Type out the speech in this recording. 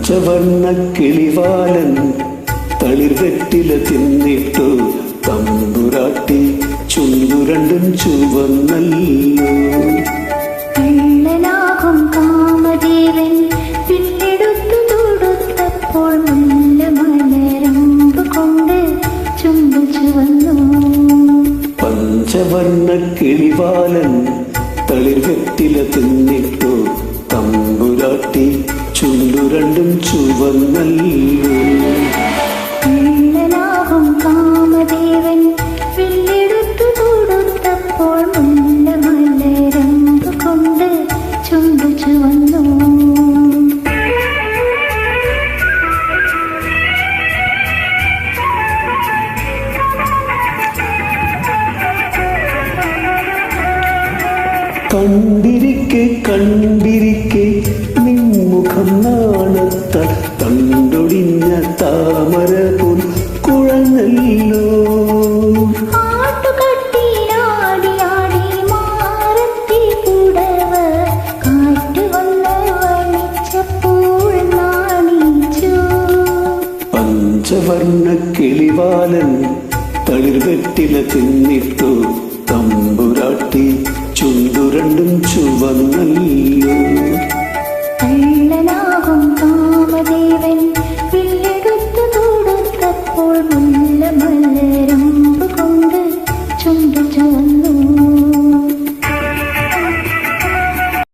പഞ്ചവർണ്ണ കിളിവാലൻ തളിർവെറ്റില തിന്നിട്ടു തമ്പുരാട്ടി ചുണ്ടുരണ്ടും ചുവന്നല്ലോ. കള്ളനാകും കാമദേവൻ പിന്നെടുത്തു തൊടുത്തപ്പോൾ മുല്ലമലരമ്പ് കൊണ്ട് ചുണ്ടു ചുവന്നു. പഞ്ചവർണ്ണ കിളിവാലൻ തളിർവെറ്റില തിന്നിട്ടു തമ്പുരാട്ടി ചുണ്ടുരണ്ടും ചുവന്നല്ലോ. കള്ളനാകും കാമദേവൻ പിന്നെടുത്തു തൊടുത്തപ്പോൾ മുല്ലമലരമ്പ് കൊണ്ട് ചുണ്ടു ചുവന്നു. കണ്ടിരിക്കെ നിൻമുഖം നാണത്ത തണ്ടൊടിഞ്ഞ താമര പോൽ കുഴഞ്ഞല്ലോ. പഞ്ചവർണ്ണ കിളിവാലൻ തളിർവെറ്റില തിന്നിട്ടു തമ്പുരാട്ടി ചുണ്ടുരണ്ടും ചുവന്നല്ലോ.